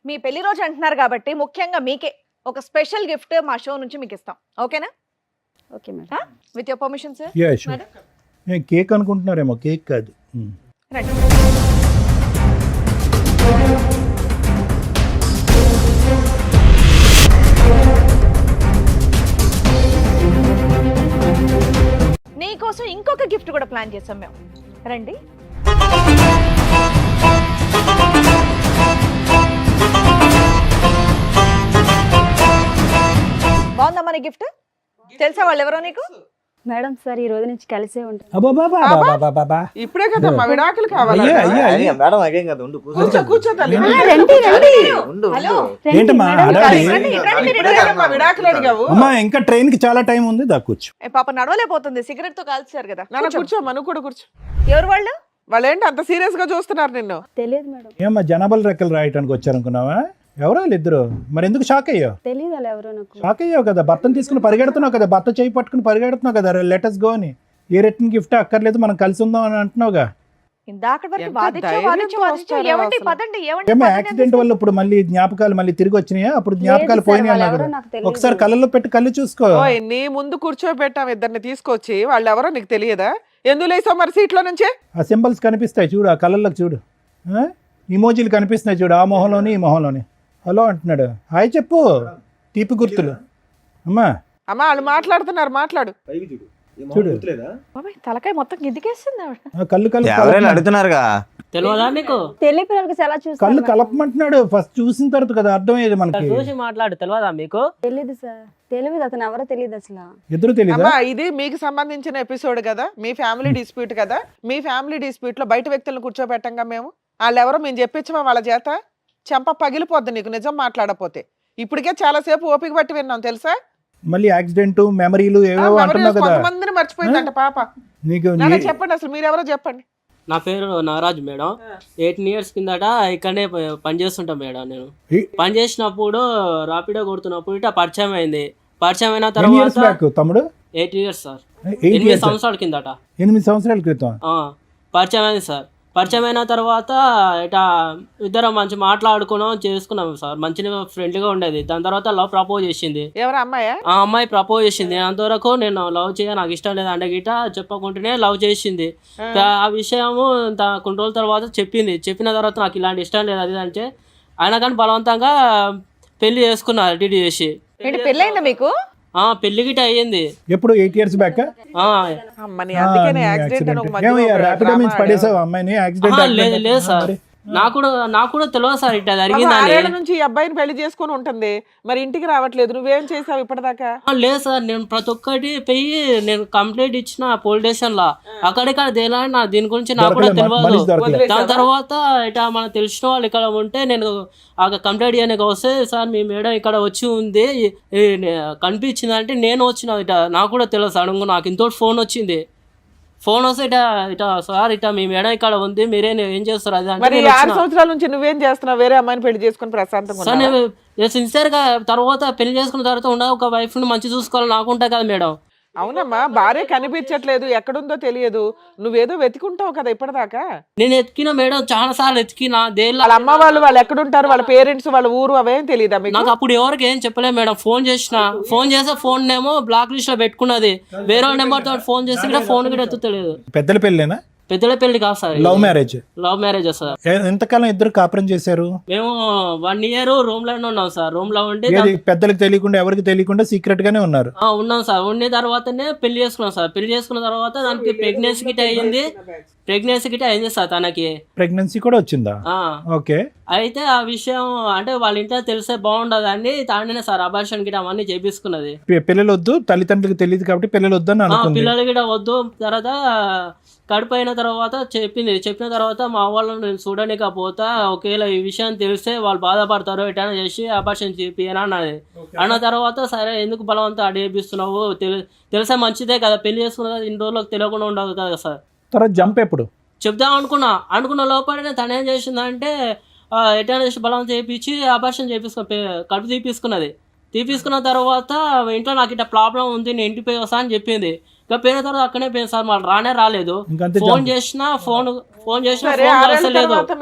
మీ పెళ్లి రోజు అంటున్నారు కాబట్టి ముఖ్యంగా మీకే ఒక స్పెషల్ గిఫ్ట్ మా షో నుంచి మీకు ఇస్తాం. ఓకేనా? Okay madam. With your permission sir. Yeah sure. నేను కేక్ అనుకుంటున్నారేమో, కేక్ కాదు. రండి. నీకోసం ఇంకొక గిఫ్ట్ కూడా ప్లాన్ చేసాం మేము. రండి. బాగుందా మన గిఫ్ట్? తెలుసా వాళ్ళు ఎవరో నీకు? మేడం సార్ ఈ రోజు నుంచి కలిసే ఉంటాం. అబ్బాబాబాబాబాబాబా. ఇప్పుడే కదా మా విడాకులు కావాలి. అయ్యా, అయ్యా, అయ్యా. మేడం అదేం కదా, ఉండు కూర్చో. కూర్చో కూర్చో తల్లి. రండి రండి ఉండు హలో. ఉండు. ఏంటమ్మా హడావిడి? రండి, రండి, మీరు ఇప్పుడే కదా మా విడాకులు అడిగావు. అమ్మా ఇంకా ట్రైన్ కి చాలా టైం ఉంది, దాక్కొచ్చు. ఏ పాప నడవలేకపోతుంది, సిగరెట్ తో కాల్చారు కదా. నాన్న కూర్చో, మనం కూడా కూర్చో. ఎవరు వాళ్ళు? వాళ్ళు ఏంటి అంత సీరియస్ గా చూస్తున్నారు నిన్ను? తెలియదు మేడం. ఏమ్మా జనాభాల రెక్కలు రాయటానికి వచ్చారనుకున్నావా? ఎవరో వాళ్ళిద్దరు. మరి ఎందుకు షాక్ అయ్యావు? తెలియదు అలా ఎవరో నాకు. షాక్ అయ్యావు కదా, భర్తను తీసుకుని పరిగెడుతున్నావు కదా, భర్త చేయి పట్టుకుని పరిగెడుతున్నావు కదా, లెటర్స్ గో అని. ఏ రిటర్న్ గిఫ్ట్ అక్కర్లేదు, మనం కలిసి ఉందాం అని అంటున్నావుగా. ఇందాక వరకు ఎంత వాదించు, ధైర్యంతో వాదించు, వాదించు. వస్తారో ఏమండి అసలు. పదండి, ఏమండి ఏమో పదండి యాక్సిడెంట్ అని వల్ల ఇప్పుడు మళ్ళీ జ్ఞాపకాలు మళ్ళీ తిరిగి వచ్చినాయా? అప్పుడు జ్ఞాపకాలు లేదు సార్, పోయినాయి వాళ్ళు అన్నావు ఎవరో కదా. నాకు తెలియదు. ఒకసారి కళ్ళల్లో పెట్టి కళ్ళు చూసుకో. ఓయ్ నీ ముందు కూర్చోబెట్టాం ఇద్దరిని తీసుకొచ్చి, వాళ్ళు ఎవరో నీకు తెలియదా? ఎందుకు లేసావు మరి సీట్లో నుంచే? ఆ సింబల్స్ కనిపిస్తాయి చూడు, ఆ కళ్ళల్లోకి చూడు. ఇమోజీలు కనిపిస్తున్నాయి చూడు, ఆ మొహంలోని ఈ మొహంలోని. హలో అంటున్నాడు, హాయ్ చెప్పు. తీపి గుర్తులు. అమ్మా అమ్మా వాళ్ళు మాట్లాడుతున్నారు, మాట్లాడు. పైకి చూడు. ఈ మొహం చూడు. గుర్తులేదా? బాబాయ్, తలకాయ మొత్తం గిద్దికేస్తుంది ఆవిడ. ఆ కళ్ళు ఎవరైనా కలప అడుగుతున్నారుగా. తెలియదా నీకు? తెలియ పిల్లలకి ఎలా కళ్ళు చూస్తాను? కలపమంటున్నాడు. ఫస్ట్ చూసిన తర్వాత కదా అర్థమయ్యేది మనకి. చూసి మాట్లాడు. తెలియదా మీకు? తెలియదు సార్, తెలియదు, అతను ఎవరో తెలియదు అసలు. ఎదురు తెలీదా? అమ్మా ఇది మీకు సంబంధించిన ఎపిసోడ్ కదా, మీ ఫ్యామిలీ డిస్ప్యూట్ కదా. మీ ఫ్యామిలీ డిస్ప్యూట్ లో బయట వ్యక్తులను కూర్చోబెట్టంగా మేము. వాళ్ళు ఎవరో మేము చెప్పించమా వాళ్ళ చేత? చెంప పగిలిపోద్ది నీకు నిజం మాట్లాడపోతే. ఇప్పటికే చాలా సేపు ఓపిక పట్టి విన్నాం తెలుసా. మళ్ళీ యాక్సిడెంట్ మెమరీలు ఏవేవో అంటున్నావు కదా. కొంతమందిని మర్చిపోయిందంట పాప. నీకు నాన్న చెప్పండి అసలు మీరెవరో చెప్పండి. నా పేరు నాగరాజు మేడం. 18 years కిందట ఇక్కడనే పని చేస్తుంటా మేడం. నేను పని చేసినప్పుడు రాపిడో కొడుతున్నప్పుడు ఇట్లా పరిచయం అయింది. పరిచయం అయిన ఇయర్స్ తర్వాత బ్యాక్ తమ్ముడు? 8 years సార్. 8 8 సంవత్సరాల కిందట 8 సంవత్సరాల క్రితం. పరిచయం అయింది సార్. పరిచయం అయిన తర్వాత ఇట్లా ఇద్దరం మంచి మాట్లాడుకున్నాం, చేసుకున్నాం సార్. మంచిగా ఫ్రెండ్లీగా ఉండేది. దాని తర్వాత లవ్ ప్రపోజ్ చేసింది. ఎవరు అమ్మాయా? ఆ అమ్మాయి ప్రపోజ్ చేసింది. అంతవరకు నేను లవ్ చేయ, నాకు ఇష్టం లేదు అంటే గిట చెప్పకుంటేనే లవ్ చేసింది. ఆ విషయము కొన్ని రోజుల తర్వాత చెప్పింది. చెప్పిన తర్వాత నాకు ఇలాంటి ఇష్టం లేదు అది అంటే, అయినా కానీ బలవంతంగా పెళ్లి చేసుకున్నారు డిడి చేసి. ఏంటి పెళ్ళైందా మీకు? పెళ్లి గిట అయ్యింది. ఎప్పుడు 8 years బ్యాక్? అమ్మని అందుకనే యాక్సిడెంట్ అని ఒక మధ్యలో ఒక ర్యాపిడో డ్రామా మీన్స్ పడేసావు అమ్మాయిని? యాక్సిడెంట్ లేదు లేదు సార్, నాకు కూడా తెలియదు సార్ ఇట్లా జరిగిందని. 6 ఏళ్ల నుంచి ఈ అబ్బాయిని పెళ్లి చేసుకొని ఉంటుంది, మరి ఇంటికి రావట్లేదు. నువ్వేం చేసావు ఇప్పటిదాకా? లేదు సార్, నేను ప్రతి ఒక్కటి పోయి నేను కంప్లైంట్ ఇచ్చిన పోలీస్ స్టేషన్ లా. అక్కడిక్కడ తేలా దీని గురించి నాకు కూడా తెలియదు. దాని తర్వాత ఇట్లా మనకు తెలిసిన వాళ్ళు ఇక్కడ ఉంటే నేను ఆ కంప్లైంట్ చేయడానికి వస్తే, సార్ మీ మేడం ఇక్కడ వచ్చి ఉంది కనిపించింది అంటే నేను వచ్చిన ఇట. నాకు కూడా తెలియదు. సడన్గా నాకు ఇంతో ఫోన్ వచ్చింది. ఫోన్ వస్తే ఇట సార్ ఇట మీ మేడం ఇక్కడ ఉంది, మీరే ఏం చేస్తారు అది అంటే. మరి 6 సంవత్సరాల నుంచి నువ్వేం చేస్తున్నావు? వేరే అమ్మాయిని పెళ్లి చేసుకుని ప్రశాంతంగా సార్ ఉన్నావా? నేను సిన్సియర్ గా తర్వాత పెళ్లి చేసుకున్న తర్వాత ఉండ ఒక వైఫ్ ని మంచి చూసుకోవాలి నాకు ఉంటాయి కదా మేడం. అవునమ్మా, భార్య కనిపించట్లేదు, ఎక్కడుందో తెలియదు. నువ్వేదో వెతుకుంటావు కదా ఇప్పటిదాకా. నేను ఎత్తికిన మేడం, చాలా సార్లు ఎత్తికిన. వాళ్ళ అమ్మ వాళ్ళు ఎక్కడుంటారు, వాళ్ళ పేరెంట్స్, వాళ్ళ ఊరు అవేం తెలియదా మీకు? నాకు అప్పుడు ఎవరికి ఏం చెప్పలేదు మేడం. ఫోన్ చేస్తే ఫోన్ ఏమో బ్లాక్ లిస్ట్ లో పెట్టుకున్నది. వేరే నెంబర్ తో ఫోన్ చేసి కూడా ఫోన్ కూడా ఎత్తుతలేదు. పెద్దల పెళ్ళేనా? పెద్దల పెళ్లి కాదు sir, love marriage. Love marriage sir. ఎంతకాలం ఇద్దరు కాపురం చేశారు? మేము 1 year రూమ్ లోనే ఉన్నాం సార్. రూమ్ లో ఉండి పెద్దలకు తెలియకుండా ఎవరికి తెలియకుండా సీక్రెట్ గానే ఉన్నారు? ఉన్నాం సార్. ఉన్న తర్వాతనే పెళ్లి చేసుకున్నాం సార్. పెళ్లి చేసుకున్న తర్వాత దానికి ప్రెగ్నెన్సీ గిట్ అయింది సార్. తనకి ప్రెగ్నెన్సీ కూడా వచ్చిందా? ఓకే. అయితే ఆ విషయం అంటే వాళ్ళ ఇంట్లో తెలిసే బాగుండదు అని తానే సార్ అబార్షన్ గిట అవన్నీ చేపించుకున్నది. పిల్లలు వద్దు, తల్లిదండ్రులకు తెలియదు కాబట్టి పిల్లలు వద్దు అని అనుకుంది. పిల్లలు గిట వద్దు. తర్వాత కడుపు అయిన తర్వాత చెప్పిన తర్వాత మా వాళ్ళని నేను చూడలేకపోతా, ఒకవేళ ఈ విషయం తెలిస్తే వాళ్ళు బాధపడతారు, ఎటైనా చేసి అబార్షన్ చేపియని అన్నది. అన్న తర్వాత సరే ఎందుకు బలవంతం అడిగిస్తున్నావు, తెలిసే మంచిదే కదా, పెళ్లి చేసుకున్న ఇన్ని రోజులకు తెలియకుండా ఉండదు కదా సార్. తర్వాత జంప్ ఎప్పుడు చెప్దాం అనుకున్న లోపలనే తను ఏం చేసిందంటే ఎటైనా చేసి బలవంతం చేయించి అబార్షన్ కడుపు తీపించుకున్న తర్వాత ఇంట్లో నాకు ఇట్లా ప్రాబ్లం ఉంది, నేను ఇంటికి పోయి వస్తా అని చెప్పింది. ఇక పోయిన తర్వాత అక్కడే పోయింది సార్, మళ్ళీ రాలేదు. ఇంకంతే ఫోన్ చేసినా ఫోన్ చేసినా సరే ఫోన్ 6 ఏళ్ల కలసలేదు. తర్వాత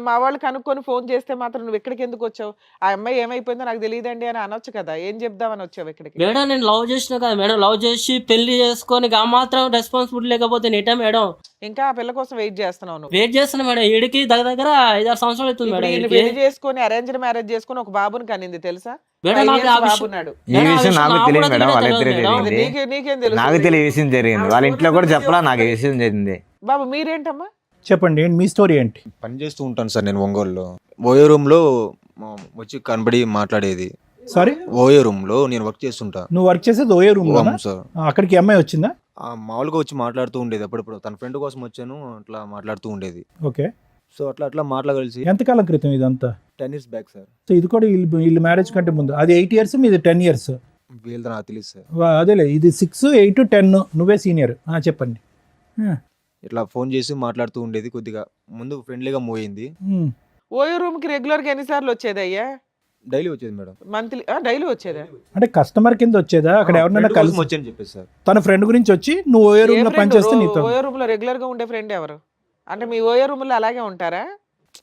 మా వాళ్ళు కనుక్కొని ఫోన్ చేస్తే మాత్రం నువ్వు ఇక్కడికి ఎందుకు వచ్చావు? ఆ అమ్మాయి ఏమైపోయిందో నాకు తెలియదండి అని అనొచ్చు కదా, ఏం చెప్దామని వచ్చావు ఇక్కడికి? మేడం నేను లవ్ చేసిన కదా మేడం, లవ్ చేసి పెళ్లి చేసుకొని ఆ మాత్రం రెస్పాన్సిబిలిటీ లేకపోతే నేటా మేడం ఇంకా ఆ పిల్ల కోసం వెయిట్ చేస్తున్నావు నువ్వు? వెయిట్ చేస్తున్నా మేడం. ఈడికి దగ్గర 5-6 సంవత్సరాలు అవుతుంది ఇప్పుడు మేడం. వీళ్ళు ఈడికి. పెళ్లి చేసుకొని అరేంజ్డ్ మ్యారేజ్ చేసుకొని ఒక బాబుని కనింది తెలుసా? మేడం 5 నాకు years ఆ విషయం- బాబున్నాడు. ఈ విషయం నాకు నాకు తెలియదు కూడా మేడం, తెలియదు వాళ్ళిద్దరే మేడం. తెలియదు. నీకేం తెలుసు? నాకు తెలియ విషయం జరిగింది, వాళ్ళ ఇంట్లో కూడా చెప్పలా, నాకు ఈ విషయం జరిగింది. బాబు మీరేంటమ్మా? చెప్పండి ఏంటి మీ స్టోరీ ఏంటి? పని చేస్తూ ఉంటాను సార్ నేను ఒంగోలులో. ఓయో రూమ్లో వచ్చి కనబడి మాట్లాడేది. సారీ, ఓయో రూమ్లో నేను వర్క్ చేస్తుంటా. నువ్వు వర్క్ చేసేది ఓయో రూమ్ లో? అవును సార్. అక్కడికి ఈ అమ్మాయి వచ్చిందా? మామూలుగా వచ్చి మాట్లాడుతూ ఉండేది అప్పుడప్పుడు, తన ఫ్రెండ్ కోసం వచ్చాను అట్లా మాట్లాడుతూ ఉండేది. ఓకే, సో అట్లా మాట్లాడగలిసి ఎంతకాలం క్రితం ఇదంతా? 10 years బ్యాక్ సార్. సో ఇది కూడా వీళ్ళు మ్యారేజ్ కంటే ముందు. అది 8 years, మీది 10 years. వీళ్ళది నాకు తెలియదు సార్. అదేలే, ఇది 6, 8, 10. నువ్వే సీనియర్. చెప్పండి. ఇట్లా ఫోన్ చేసి మాట్లాడుతూ ఉండేది, కొద్దిగా ముందు ఫ్రెండ్లీగా మూవ్ అయింది. ఓయో రూమ్ కి రెగ్యులర్ గా ఎన్నిసార్లు వచ్చేది అయ్యా? డైలీ వచ్చేది మేడం. మంత్లీ డైలీ వచ్చేదా? అంటే కస్టమర్ కింద వచ్చేదా? అక్కడ ఎవరినైనా Friend కోసం కలిసి వచ్చాను చెప్పేసి సార్. తన ఫ్రెండ్ గురించి వచ్చి నువ్వు ఓయో రూమ్ లో పనిచేస్తే నీతో? ఓయో రూమ్ లో రెగ్యులర్ గా ఉండే ఫ్రెండ్ ఎవరు? అంటే మీ ఓయో రూమ్ లో అలాగే ఉంటారా?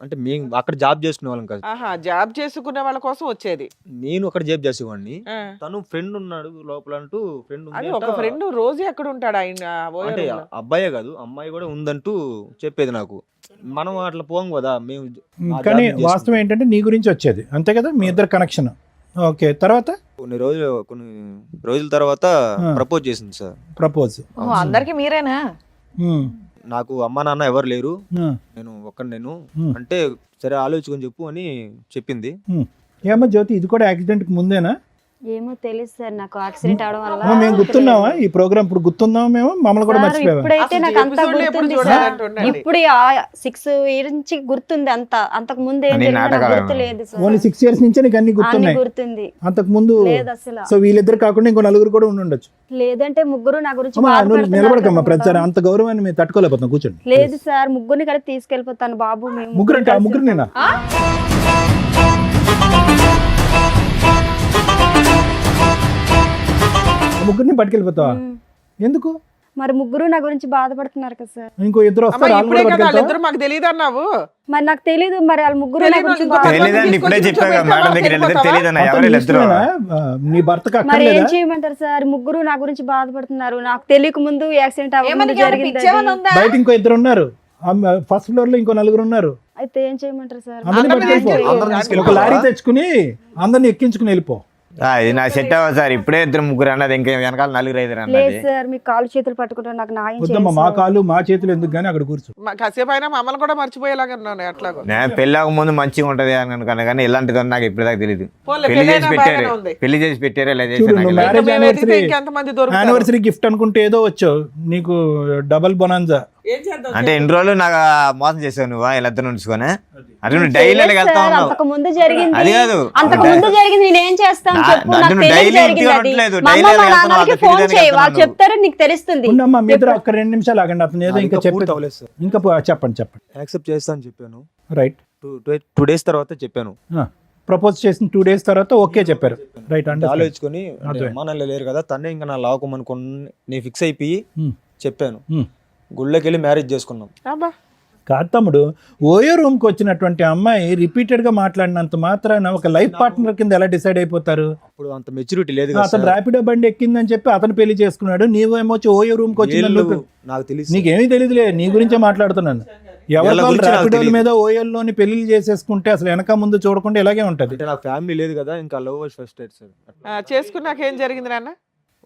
అంటే మేము అక్కడ జాబ్ చేసుకునే వాళ్ళం కాదు, ఆహా, జాబ్ చేసుకునే వాళ్ళ కోసం వచ్చేది. నేను అక్కడ జాబ్ చేసేవాడిని. ఆ. తను ఫ్రెండ్ ఉన్నాడు లోపల అంటూ, ఫ్రెండ్ అది ఒక ఫ్రెండ్ రోజు ఎక్కడ ఉంటాడు ఆయన ఓయో అంటే రూమ్ లో? అబ్బాయే కాదు అమ్మాయి కూడా ఉందంటూ చెప్పేది నాకు. మనం అట్లా పోం కదా మేము. ఆ కానీ జాబ్ వాస్తవం చేసుకుంటాం. ఏంటంటే నీ గురించి వచ్చేది, అంతే కదా? మీ ఇద్దరు కనెక్షన్. ఓకే, తర్వాత కొన్ని రోజుల తర్వాత ఆ. ప్రపోజ్ చేసింది సార్. ప్రపోజ్. ఓ, అందరికి మీరేనా? నాకు అమ్మ నాన్న ఎవరు లేరు, నేను నేను అంటే సరే ఆలోచించుకొని చెప్పు అని చెప్పింది. ఏమో జ్యోతి, ఇది కూడా యాక్సిడెంట్ ముందేనా? ఏమో తెలియదు సార్, నాకు యాక్సిడెంట్ అవడం మేము గుర్తున్నావా? ఈ ప్రోగ్రామ్ ఇప్పుడు గుర్తున్నావా? మేము మమ్మల్ని కూడా సార్, మర్చిపోయావా? ఇప్పుడైతే అసలు నాకు అంతా episode లో ఎప్పుడు గుర్తుంది సార్. చూడాలంటుండండి. ఇప్పుడు 6 years నుంచి గుర్తుంది అంతా. అంతకు ముందు ఏం అన్ని జరిగిందో నాకు నాటకాలు గుర్తు లేదు సార్. ఓన్లీ 6 years నుంచే నీకు అన్ని అన్ని గుర్తున్నాయి. గుర్తుంది అంతకు ముందు లేదు అసలు. సో వీళ్ళిద్దరు కాకుండా ఇంకో నలుగురు కూడా ఉండొచ్చు. లేదంటే ముగ్గురు నా గురించి అమ్మా, నువ్వు బాధపడుతున్నారు నిలబడకమ్మా, కదా ప్రచారం సార్. అంత గౌరవాన్ని మేము తట్టుకోలేకపోతున్నాం. కూర్చోండి. లేదు సార్, ముగ్గురిని కలిపి తీసుకెళ్ళిపోతాను బాబు. మేము ముగ్గురు అంటే ఆ కలిసి ముగ్గురు నేనా? ముగ్గురిని పట్టుకెళ్ళిపోతావా? ఎందుకు? మరి ముగ్గురు నా గురించి బాధపడుతున్నారు కదా సార్. ఇంకో ఇద్దరు అమ్మా, వస్తారు, వాళ్ళు ఇప్పుడే కూడా కదా పట్టుకెళ్తావా? వాళ్ళిద్దరు మాకు తెలియదు అన్నావు. మరి నాకు తెలీదు, మరి వాళ్ళ ముగ్గురు నా తెలీదు, గురించి ఇంకో బాధ- తెలియదు. తెలియదని ఇప్పుడే చెప్పా కదా మేడం దగ్గర వీళ్ళిద్దరు తెలియదన్న అతను ఎవరు వీళ్ళిద్దరు. ఇష్టమేనా? నీ భర్తకు మరి ఏం అక్కర్లేదా? చేయమంటారు సార్? ముగ్గురు నా గురించి బాధపడుతున్నారు. నాకు తెలియక ముందు యాక్సిడెంట్ ఏమని అవ్వకుండా జరిగింది పిచ్చేమని అది. ఉందా? బయట ఇంకో ఇద్దరు ఉన్నారు, ఫస్ట్ ఫ్లోర్ లో ఇంకో నలుగురు ఉన్నారు. అయితే ఏం చేయమంటారు సార్? అందరిని అందరిని పట్టుకెళ్ళిపో. అందరిని ఒక తీసుకెళ్ళిపో. లారీ తెచ్చుకుని అందరిని ఎక్కించుకుని వెళ్ళిపో. ఇది నాకు సెట్ అవ్వదు సార్, ఇప్పుడే 2-3 అన్నది, ఇంకా వెనకాల 4-5 లేదు అన్నది. సార్, మీ కాళ్ళు చేతులు పట్టుకుంటారు, నాకు న్యాయం వద్దమ్మా, చేయండి మా సార్. కాళ్ళు మా చేతులు ఎందుకు గానీ అక్కడ కూర్చో. కాసేపు అయినా మమ్మల్ని కూడా మర్చిపోయేలాగా ఉన్నాను అట్లాగో. నేను పెళ్ళాక ముందు మంచిగా ఉంటది అని అనుకున్నా, కానీ ఇలాంటిది నాకు ఇప్పటిదాకా తెలియదు. పోన్లే, పెళ్లి చేసి పెళ్ళైనా పెట్టారు, బాగానే ఉంది. పెళ్లి చేసి పెట్టారు, ఇలా చూడు, చేసి నువ్వు నాకు marriage ఇంకా మేము వెతికితే anniversary- ఇంకెంతమంది దొరుకుతారు? యానివర్సరీ గిఫ్ట్ అనుకుంటే ఏదో వచ్చావు, నీకు డబల్ బొనాన్జా. ఏం చేద్దాం? అంటే ఎన్ని రోజులు నాకు మోసం చేసావు నువ్వు వీళ్ళిద్దరు ఉంచుకొని. అంటే నువ్వు డైలీ లేదు వెళ్తా సార్, ఉన్నావు. అంతకు ముందు జరిగింది. అది కాదు. అంతకు ముందు జరిగింది, నేనేం చేస్తాను చెప్పు? నాకు నువ్వు తెలియక డైలీ జరిగింది అది. తిరగట్లేదు, మా డైలీ అమ్మ మా వెళ్తున్నావు, నాన్నకి అక్కడ ఫోన్ తిరిగి చేయి, వాళ్ళు వెళ్తున్నావు. చెప్తారు, నీకు తెలుస్తుంది. ఉండమ్మా, మీ ఇద్దరు ఒక్క 2 నిమిషాలు ఆగండి. అతను ఏదో ఇంకా పూర్తి చెప్పి అవ్వలేదు సార్. ఇంకా చెప్పండి. యాక్సెప్ట్ చేస్తా అని చెప్పాను. రైట్. 2 days తర్వాత చెప్పాను. ప్రపోజ్ చేసిన 2 days తర్వాత ఓకే చెప్పారు. రైట్. అంటే ఆలోచించుకొని అర్థమైంది. అమ్మా నాన్న లేరు కదా, తన్నే ఇంకా నా లావకమనుకుని నేను ఫిక్స్ అయిపోయి చెప్పాను. హ్మ్. గుళ్ళకి వెళ్ళి మ్యారేజ్ చేసుకున్నాం. అబ్బా, కాదు తమ్ముడు, ఓయో రూమ్ కి వచ్చినటువంటి అమ్మాయి రిపీటెడ్ గా మాట్లాడినంత మాత్రాన ఒక లైఫ్ పార్ట్నర్ కింద ఎలా డిసైడ్ అయిపోతారు? అప్పుడు అంత మెచ్యూరిటీ లేదు కదా అతను సార్. ర్యాపిడో బండి ఎక్కిందని చెప్పి అతను పెళ్లి చేసుకున్నాడు, నీవేమో వచ్చి ఓయో రూమ్ కి వచ్చిందని వీళ్ళు నువ్వు- నాకు తెలిసి నీకేమీ తెలియదులే, నీ గురించే మాట్లాడుతున్నాను. ఎవరి వీళ్ళ గురించి నాకు ర్యాపిడోల తెలీదు. మీద ఓయోల్లోని పెళ్లి చేసేసుకుంటే అసలు వెనక ముందు చూడకుండా ఇలాగే ఉంటది. అంటే నాకు ఫ్యామిలీ లేదు కదా, ఇంకా లవ్ ఫస్ట్ డేట్ సార్. చేసుకున్నాక ఏం జరిగింది నాన్న?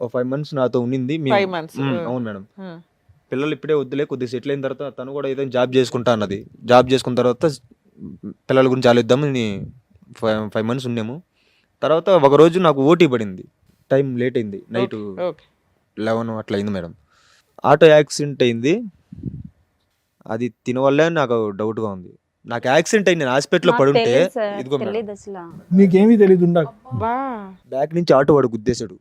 ఓ 5 months నాతో ఉండింది. 5 months. అవును మేడం. పిల్లలు ఇప్పుడే వద్దులే, కొద్దిగా సెటిల్ అయిన తర్వాత తను కూడా ఏదైనా జాబ్ చేసుకుంటా అన్నది. జాబ్ చేసుకున్న తర్వాత పిల్లల గురించి ఆలోచిద్దామని 5 months ఉన్నాము. తర్వాత ఒక రోజు నాకు ఓటీ పడింది, టైం లేట్ అయింది, నైట్ ఓకే. 11 అట్లా అయింది మేడం. ఆటో యాక్సిడెంట్ అయింది. అది తిన వల్లే నాకు డౌట్గా ఉంది. నాకు యాక్సిడెంట్ అయింది, నేను హాస్పిటల్లో నాకు పడుంటే తెలీదు సార్, ఇదిగో మేడం తెలీదు అసలు. నీకేమీ తెలియదు ఉండకు. బా, బ్యాక్ నుంచి ఆటో వాడు గుద్దేశాడు.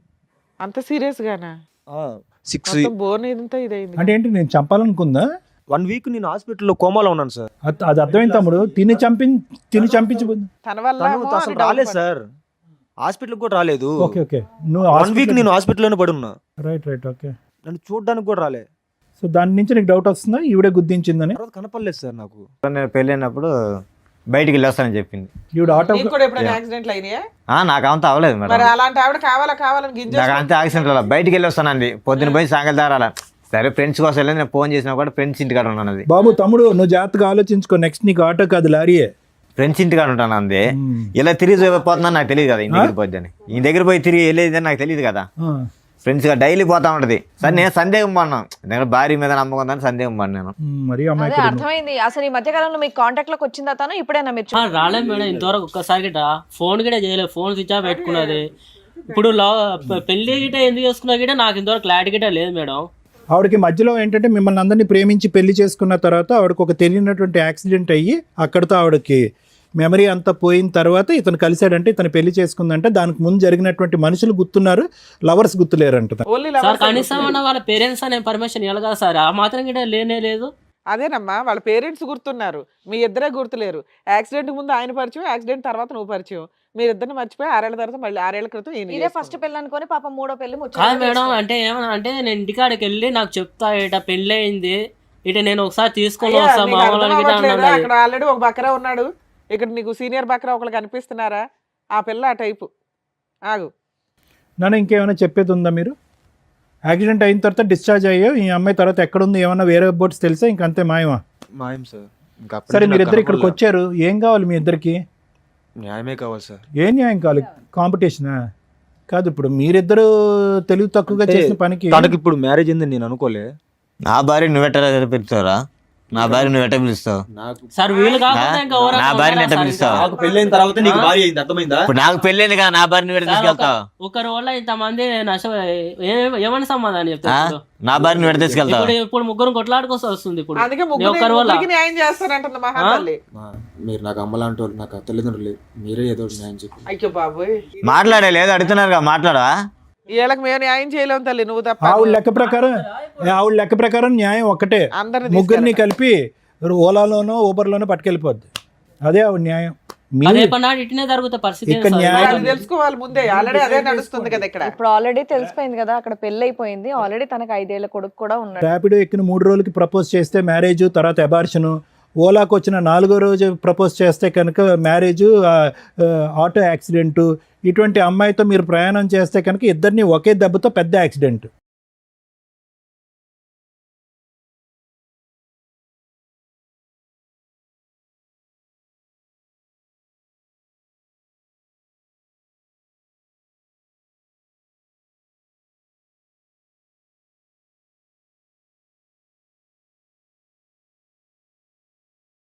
అంత సీరియస్ గానా? 1 అంటే ఏంటి, నేను చంపాలనుకుందా? week నేను హాస్పిటల్లో కోమాలో ఉన్నాను సార్. అది అర్థమైంది తమ్ముడు. తిని చంపించబోదు. తన వల్ల తను ఏమో అసలు అని డౌట్ రాలేదు పడ్డా. సార్, హాస్పిటల్ కూడా రాలేదు. Okay okay. నువ్వు 1 week నేను హాస్పిటల్లోనే పడున్నా. Right right. ఓకే. నన్ను చూడడానికి కూడా రాలే. సో దాని నుంచి నీకు డౌట్ వస్తుందా ఈవిడే గుద్దించిందని? తర్వాత కనపడలేదు సార్ నాకు. నేను పెళ్ళైనప్పుడు బయటికి వెళ్ళి వస్తానని చెప్పింది. ఈవిడ ఆటో నీకు కూడా ఎప్పుడైనా యాక్సిడెంట్లు అయినాయా? నాకు అంత అవ్వలేదు మరి మేడం. అలాంటి ఆవిడ కావాలని గింజ నాకు అంతే యాక్సిడెంట్ అలా బయటికి వెళ్ళి వస్తానండి. పొద్దున్న పోయి సాయంకాలం దాకా అలా. సరే ఫ్రెండ్స్ కోసం వెళ్ళి నేను ఫోన్ చేసినా కూడా ఫ్రెండ్స్ ఇంటికాడ ఉన్నాను. అది బాబు తమ్ముడు నువ్వు జాగ్రత్తగా ఆలోచించుకో, నెక్స్ట్ నీకు ఆటో కాదు లారీయే. ఫ్రెండ్స్ ఇంటికాడ ఉంటాను అంది. ఇలా తిరిగి పోతున్నా నాకు తెలియదు కదా, ఇంటి దగ్గర పోద్దని. ఈ దగ్గర పోయి తిరిగి వెళ్ళేది నాకు తెలియదు కదా. ఫ్రెండ్స్ గా డైలీ పోతా ఉంటది. సరే నేను సందేహం పడినా, నేను భార్య మీద నమ్మకం ఉందని సందేహం పడి నేను. మరి అదే అమ్మాయి అర్థమైంది. అసలు ఈ మధ్య కాలంలో మీకు కాంటాక్ట్ లోకి వచ్చిందా తను? ఇప్పుడైనా మీరు రాలేదు మేడం ఇంతవరకు ఒక్కసారి గిట ఫోన్ గిట చేయలేదు. ఫోన్ స్విచ్ ఆఫ్ పెట్టుకున్నది. ఇప్పుడు పెళ్లి గిట ఎందుకు చేసుకున్నా గిట నాకు ఇంతవరకు క్లారిటీ గిట లేదు మేడం. ఆవిడకి మధ్యలో ఏంటంటే మిమ్మల్ని అందరినీ ప్రేమించి పెళ్లి చేసుకున్న తర్వాత ఆవిడకి ఒక తెలియనటువంటి యాక్సిడెంట్ అయ్యి అక్కడితో ఆవిడకి మెమరీ అంతా పోయిన తర్వాత ఇతను కలిశాడంటే ఇతను పెళ్లి చేసుకుందంటే దానికి ముందు జరిగినటువంటి మనుషులు గుర్తున్నారు, లవర్స్ గుర్తులేరంట. ఓన్లీ సార్ కనీసం వాళ్ళ పేరెంట్స్ అనే పర్మిషన్ ఇవ్వాలి కదా సార్. ఆ మాత్రం గిట లేనే లేదు. అదేనమ్మా, వాళ్ళ పేరెంట్స్ గుర్తున్నారు, మీ ఇద్దరే గుర్తులేరు. యాక్సిడెంట్ ముందు ఆయన పరిచయం, యాక్సిడెంట్ తర్వాత నువ్వు పరిచయం. మీరిద్దరిని మర్చిపోయి 6 ఏళ్ల తర్వాత మళ్ళీ 6 ఏళ్ల క్రితం ఈయన ఇదే చేసుకున్నారు. ఫస్ట్ పెళ్లి అనుకొని పాపం మూడో పెళ్లి కాదు మేడం, అంటే ఏమన్నా అంటే నేను ఇంటికాడికి వెళ్ళి నాకు చెప్తా ఇట పెళ్లి అయింది, ఇట నేను ఒకసారి తీసుకొని అయ్యా, వస్తా నీకు మా అర్థం వాళ్ళకి అవ్వట్లేదా? అక్కడ ఆల్రెడీ ఒక బకరా ఉన్నాడు, ఇక్కడ నీకు సీనియర్ బకరా ఒకళ్ళు కనిపిస్తున్నారా? ఆ పిల్ల ఆ టైపు. ఆగు, నన్ను ఇంకేమైనా చెప్పేది ఉందా? మీరు యాక్సిడెంట్ అయిన తర్వాత డిశ్చార్జ్ అయ్యో ఈ అమ్మాయి తర్వాత ఎక్కడుంది ఏమన్నా వేరే బోట్స్ తెలుసా? ఇంకంతే మాయమా? మాయం సార్. ఇంకా అప్పటి సరే నుంచి మీరిద్దరు నాకు ఇక్కడికి కనపడలే. వచ్చారు, ఏం కావాలి మీ ఇద్దరికి? న్యాయమే కావాలి సార్. ఏ న్యాయం కావాలి? కాంపిటీషనా కాదు. ఇప్పుడు మీరిద్దరు తెలివి తక్కువగా అంటే చేసిన పనికి తనకి ఇప్పుడు మ్యారేజ్ అయిందని నేను అనుకోలే. నా భార్య నువ్వెట్ట పిలుస్తావురా? నా భార్య నువ్వెట్ట పిలుస్తావు? నాకు సార్ వీళ్ళు కాకుండా ఇంకా ఎవరైనా నా భార్యని ఉన్నారా ఎట్ట సార్ పిలుస్తావు? ఇంకా? నాకు పెళ్ళైన తర్వాత నీకు భార్య అయింది, అర్థమైందా? ఇప్పుడు నాకు పెళ్ళైంది కదా, నా భార్య నువ్వెట్ట తీసుకెళ్తావు? ఒకరి వల్ల ఇంతమంది ఏమని సమాధానం ఆ? చెప్తారు? నా భార్య నువ్వెట్ట తీసుకెళ్తావు? ఇప్పుడు ముగ్గురు కొట్లాడుకోసం వస్తుంది. ఇప్పుడు అందుకే నీ ఒక్కరి వల్ల ముగ్గురికి న్యాయం చేస్తారంటుంది మహాతల్లి. మీరు నాకు అమ్మలాంటి వాళ్ళు, నాకు తల్లిదండ్రులు, మీరే ఏదో ఒకటి న్యాయం చెప్పి. అయ్యో బాబోయ్, మాట్లాడే లేదు అడుగుతున్నారు మాట్లాడవా? వీళ్ళకి మేము న్యాయం చేయలేము తల్లి, నువ్వు తప్ప. ఆవిడ లెక్క ప్రకారం న్యాయం ఒక్కటే, అందరిని ముగ్గురిని కలిపి ఓలాలోనో ఊబర్లోనో పట్టుకెళ్ళిపోద్ది. అదే ఆవిడ న్యాయం. మీరు రేపటి నాడు ఇట్నే జరుగుతుంది పరిస్థితి. ఇక్కడ సార్. న్యాయం- వాళ్ళు తెలుసుకోవాలి ముందే, ఆల్రెడీ అదే నడుస్తుంది కదా ఇక్కడ. ఇప్పుడు ఆల్రెడీ తెలిసిపోయింది కదా, అక్కడ పెళ్లి అయిపోయింది. ఆల్రెడీ తనకు 5 ఏళ్ల కొడుకు కూడా ఉన్నాడు. ర్యాపిడో ఎక్కిన 3 రోజులకి ప్రపోజ్ చేస్తే మ్యారేజ్, తర్వాత అబార్షను. ఓలాకు వచ్చిన 4వ రోజు ప్రపోజ్ చేస్తే కనుక మ్యారేజ్, ఆటో యాక్సిడెంటు. ఇటువంటి అమ్మాయితో మీరు ప్రయాణం చేస్తే కనుక ఇద్దరిని ఒకే దెబ్బతో పెద్ద యాక్సిడెంట్.